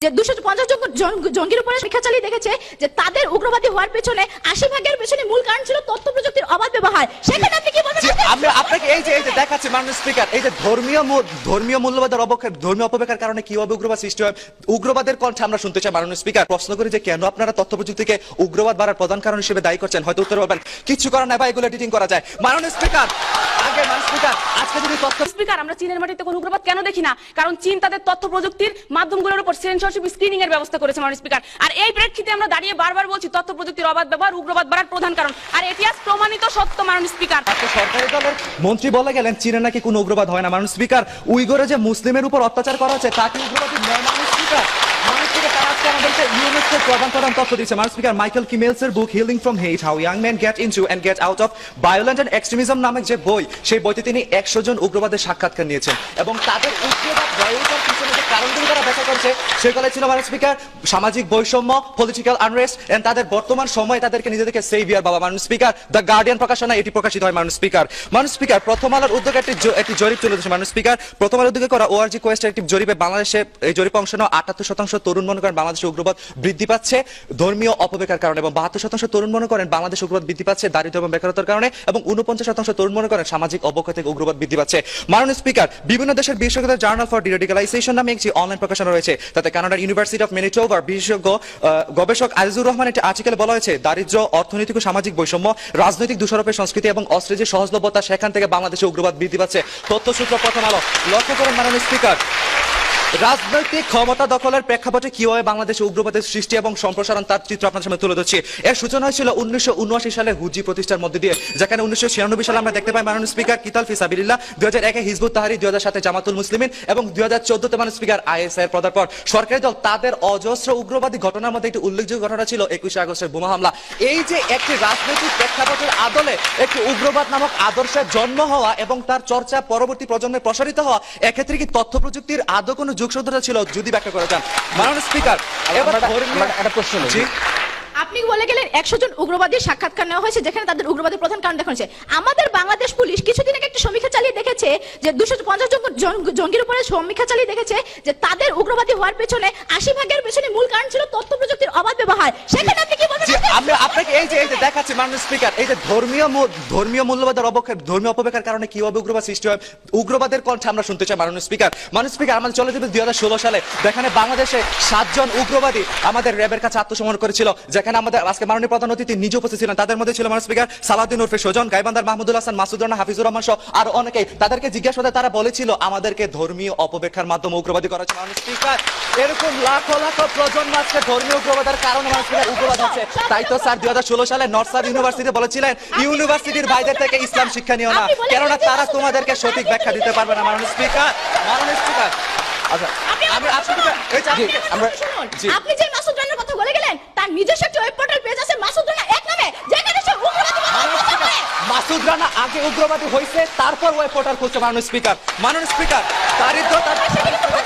যে 250 জন জঙ্গির উপরে পরীক্ষা চালিয়ে দেখেছে যে তাদের উগ্রবাদী হওয়ার পেছনে 80% পেছনে মূল কারণ ছিল তথ্য প্রযুক্তির অবাধ ব্যবহার। সেখানে আপনি কি বলবেন? আমি আপনাকে এই যে দেখাচ্ছি মাননীয় স্পিকার, এই যে ধর্মীয় মূল্যবোধের ধর্মীয় অপব্যবহারের কারণে কিভাবে উগ্রবাদ সৃষ্টি হয়, উগ্রবাদের কণ্ঠে আমরা শুনতে চাই। মাননীয় স্পিকার, প্রশ্ন করি যে কেন আপনারা তথ্য প্রযুক্তিকে উগ্রবাদ বাড়ার প্রধান কারণ হিসেবে দায়ী করছেন? হয়তো উত্তর পাবেন কিছু করার নাই বা এগুলো এডিটিং করা যায়। মাননীয় স্পিকার, আজকে যদি তথ্য স্পিকার, আমরা চীনের মাটিতে কোন উগ্রবাদ কেন দেখি না? কারণ চীন তাদের তথ্য প্রযুক্তির মাধ্যমগুলোর উপর সেন্সরশিপ স্ক্রিনিং এর ব্যবস্থা করেছে মাননীয় স্পিকার। আর এই প্রেক্ষিতে আমরা দাঁড়িয়ে বারবার বলছি তথ্য প্রযুক্তির অবাধ ব্যবহার উগ্রবাদ বাড়ার প্রধান কারণ, আর এটি আজ প্রমাণিত সত্য মাননীয় স্পিকার। সরকারি দলের মন্ত্রী বলে গেলেন চীনে নাকি কোনো উগ্রবাদ হয় না। মাননীয় স্পিকার, উইগরে যে মুসলিমের উপর অত্যাচার করা হচ্ছে তা কি উগ্রবাদী নয়? মাননীয় স্পিকার, তারা আজকে আমাদেরকে ইউনেস্কোর প্রধান তথ্য দিচ্ছে। মাননীয় স্পিকার, মাইকেল কিমেলসের book healing from hate, how young men get into and get out of violent and extremism নামক যে বই, সেই বইতে তিনি 100 জন উগ্রবাদের সাক্ষাৎকার নিয়েছেন এবং তাদের উগ্রবাদ বয়সের পিছনে যে কারণগুলো তারা ব্যাখ্যা করছে সেগুলো ছিল মাননীয় স্পিকার সামাজিক বৈষম্য, পলিটিক্যাল আনরেস্ট এন্ড তাদের বর্তমান সময়ে তাদেরকে নিজেদেরকে সেভিয়ার বাবা। মাননীয় স্পিকার, দ্য গার্ডিয়ান প্রকাশনা এটি প্রকাশিত হয়। মাননীয় স্পিকার, প্রথম আলোর উদ্যোগে একটি জরিপ চলে এসেছে। মাননীয় স্পিকার, প্রথম আলোর উদ্যোগে করা ওআরজি কোয়েস্টের একটি জরিপে বাংলাদেশে এই জরিপে অংশ নেওয়া 78% তরুণ মনে করেন বাংলাদেশে উগ্রবাদ বৃদ্ধি পাচ্ছে ধর্মীয় অপব্যবহারের কারণে, এবং 72% তরুণ মনে করেন বাংলাদেশে উগ্রবাদ বৃদ্ধি পাচ্ছে দারিদ্র্য এবং বেকারত্বের কারণে, এবং 49% তরুণ মনে করেন সামাজিক অবক্ষয় থেকে উগ্রবাদ বৃদ্ধি পাচ্ছে। মাননীয় স্পিকার, বিভিন্ন দেশের বিশেষজ্ঞদের জার্নাল ফর ডিরেডিকালাইজেশন নামে একটি অনলাইন প্রকাশনা রয়েছে। তাতে কানাডার ইউনিভার্সিটি অফ ম্যানিটোবার বিশেষজ্ঞ গবেষক আজিজুর রহমান একটি আর্টিকেলে বলা হয়েছে দারিদ্র্য, অর্থনৈতিক ও সামাজিক বৈষম্য, রাজনৈতিক দোষারোপের সংস্কৃতি এবং অস্ত্রের যে সহজলভ্যতা, সেখান থেকে বাংলাদেশে উগ্রবাদ বৃদ্ধি পাচ্ছে। তথ্যসূত্র প্রথম আলো। লক্ষ্য করেন মাননীয় স্পিকার, রাজনৈতিক ক্ষমতা দখলের প্রেক্ষাপটে কিভাবে বাংলাদেশে উগ্রবাদের সৃষ্টি এবং সম্প্রসারণ তার চিত্র আপনার সামনে তুলে ধরছি। এর সূচনা হয়েছিল 1979 সালে হুজি প্রতিষ্ঠার মধ্যে দিয়ে, যেখানে 1996 সালে আমরা দেখতে পাই মাননীয় স্পিকার কিতাল ফিসাবিলিল্লাহ, 2001 হিজবুত তাহরির, 2007 জামাতুল মুসলিমিন এবং 2014 মাননীয় স্পিকার আইএসআই এর পদার্পণ। সরকারি দল তাদের অজস্র উগ্রবাদী ঘটনার মধ্যে একটি উল্লেখযোগ্য ঘটনা ছিল 21 আগস্টের বোমা হামলা। এই যে একটি রাজনৈতিক প্রেক্ষাপটের আদলে একটি উগ্রবাদ নামক আদর্শের জন্ম হওয়া এবং তার চর্চা পরবর্তী প্রজন্মে প্রসারিত হওয়া, এক্ষেত্রে কি তথ্য প্রযুক্তির আদৌ কোনো যুগসূত্রতা ছিল? যদি ব্যাখ্যা করে যান মাননীয় স্পিকার। এবার একটা প্রশ্ন, আপনি বলে গেলেন 100 জন উগ্রবাদীর সাক্ষাৎকার নেওয়া হয়েছে যেখানে তাদের উগ্রবাদের প্রধান কারণ দেখা হয়েছে। আমাদের বাংলাদেশ পুলিশ কিছুদিন আগে একটা সমীক্ষা চালিয়ে দেখেছে যে 250 জন জঙ্গির উপরে সমীক্ষা চালিয়ে দেখেছে যে তাদের উগ্রবাদী হওয়ার পেছনে 80% পেছনে মূল কারণ ছিল তথ্য প্রযুক্তির অবাধ ব্যবহার। সেখানে আপনি কি বলবেন? আমি আপনাকে এই যে দেখাচ্ছি মাননীয় স্পিকার, এই যে ধর্মীয় মূল্যবোধের ধর্মীয় অপব্যবহারের কারণে কিভাবে উগ্রবাদ সৃষ্টি হয়, উগ্রবাদের কণ্ঠে আমরা শুনতে চাই। মাননীয় স্পিকার, আমাদের চলে যাবে 2016 সালে, যেখানে বাংলাদেশে 7 জন উগ্রবাদী আমাদের র্যাবের কাছে আত্মসমর্পণ করেছিল, যেখানে আমাদের আজকে মাননীয় প্রধান অতিথি নিজে উপস্থিত ছিলেন। তাদের মধ্যে ছিল মাননীয় স্পিকার সালাউদ্দিন ওরফে সুজন, গাইবান্ধার মাহমুদুল হাসান, মাসুদ রানা, হাফিজুর রহমান সহ আরো অনেকেই। তাদেরকে জিজ্ঞাসাবাদে তারা বলেছিল আমাদেরকে ধর্মীয় অপব্যবহারের মাধ্যমে উগ্রবাদী করা হচ্ছে। মাননীয় স্পিকার, এরকম লাখো লাখো প্রজন্ম আজকে ধর্মীয় উগ্রবাদের কারণে মাননীয় স্পিকার উগ্রবাদ হচ্ছে। তাই তো স্যার 2016 সালে নর্থ সাউথ ইউনিভার্সিটি বলেছিলেন ইউনিভার্সিটির বাইরে থেকে ইসলাম শিক্ষা নিও না, কেননা তারা তোমাদেরকে সঠিক ব্যাখ্যা দিতে পারবে না। মাননীয় স্পিকার, আচ্ছা আপনি যে মাসুদ রানার কথা বলে গেলেন, তার নিজস্ব একটি ওয়েব পোর্টাল পেজ আছে মাসুদ রানা এক নামে, যেখানে সে উগ্রবাদী মাসুদ রানা আগে উগ্রবাদী হয়েছে, তারপর ওয়েব পোর্টাল খুলছে। মাননীয় স্পিকার,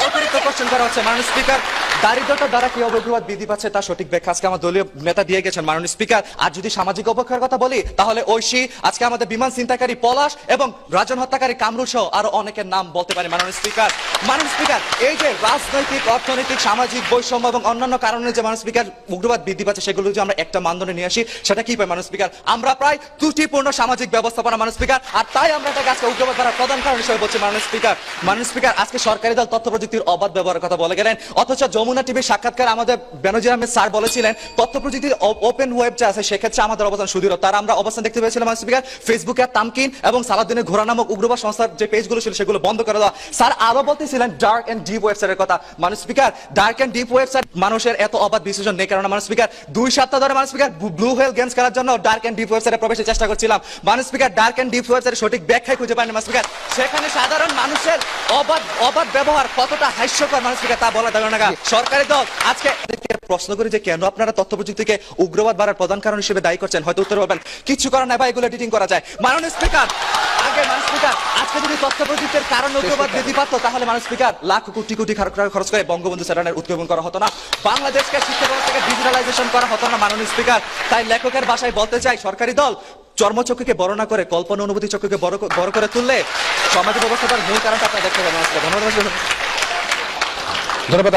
অতিরিক্ত কোশ্চেন করা হচ্ছে। মাননীয় স্পিকার, দারিদ্রতার দ্বারা কি উগ্রবাদ বৃদ্ধি পাচ্ছে তার সঠিক ব্যাখ্যা আজকে আমার দলীয় নেতা দিয়ে গেছেন। মাননীয় স্পিকার, আর যদি সামাজিক অবক্ষয়ের কথা বলি তাহলে ঐশী, আজকে আমাদের বিমান ছিনতাইকারী পলাশ এবং রাজন হত্যাকারী কামরুল সহ আরো অনেকের নাম বলতে পারি। মাননীয় স্পিকার, এই যে রাজনৈতিক, অর্থনৈতিক, সামাজিক বৈষম্য এবং অন্যান্য কারণে যে মাননীয় স্পিকার উগ্রবাদ বৃদ্ধি পাচ্ছে, সেগুলো যদি আমরা একটা মানদণ্ডে নিয়ে আসি, সেটা কি পাই মাননীয় স্পিকার? আমরা প্রায় ত্রুটিপূর্ণ সামাজিক ব্যবস্থাপনা মাননীয় স্পিকার, আর তাই আমরা এটাকে আজকে উগ্রবাদ দ্বারা প্রধান কারণ হিসেবে বলছি। মাননীয় স্পিকার, আজকে সরকারি দল তথ্য প্রযুক্তির অবাধ ব্যবহারের কথা বলে গেলেন, অথচ যমুনা টিভির সাক্ষাৎকার আমাদের বেনজির আহমেদ স্যার বলেছিলেন তথ্য প্রযুক্তির ওপেন ওয়েব যে আছে সেক্ষেত্রে আমাদের অবস্থান সুদৃঢ়। তার আমরা অবস্থান দেখতে পেয়েছিলাম মাননীয় স্পিকার ফেসবুকে তামকিন এবং সালাউদ্দিনের ঘোড়া নামক উগ্রবাদ সংস্থার যে পেজগুলো ছিল সেগুলো বন্ধ করে দেওয়া। স্যার আরো বলতেছিলেন ডার্ক এন্ড ডিপ ওয়েবসাইটের কথা। মাননীয় speaker, dark and deep website মানুষের এত অবাধ বিশ্লেষণ নেই, কারণ মাননীয় স্পিকার 2 সপ্তাহ ধরে মাননীয় স্পিকার ব্লু হোয়েল গেমস খেলার জন্য ডার্ক এন্ড ডিপ ওয়েবসাইটে প্রবেশের চেষ্টা করছিলাম। মাননীয় স্পিকার, ডার্ক এন্ড ডিপ ওয়েবসাইটের সঠিক ব্যাখ্যাই খুঁজে পাইনি মাননীয় স্পিকার। সেখানে সাধারণ মানুষের অবাধ ব্যবহার কতটা হাস্যকর মাননীয় স্পিকার তা বলা যাবে না। সরকারি দল আজকে প্রশ্ন করি যে কেন আপনারা তথ্য প্রযুক্তিকে উগ্রবাদ বাড়ার প্রধান কারণ হিসেবে দায়ী করছেন? হয়তো উত্তর পাবেন কিছু করার নাই বা এগুলো এডিটিং করা যায়। মাননীয় স্পিকার, আজকে যদি তথ্য প্রযুক্তির কারণে উগ্রবাদ বৃদ্ধি পাতো তাহলে মাননীয় স্পিকার লাখ কোটি কোটি খরচ করে বঙ্গবন্ধু স্যারের উদ্ভাবন করা হতো না, বাংলাদেশকে শিক্ষা ব্যবস্থাকে ডিজিটালাইজেশন করা হতো না। মাননীয় স্পিকার, তাই লেখকের ভাষায় বলতে চাই সরকারি দল চর্মচক্ষুকে বড় না করে কল্পনা অনুভূতি চক্ষুকে বড় করে তুললে সমাজ ব্যবস্থার মূল কারণটা আপনারা দেখতে পাবেন। ধন্যবাদ।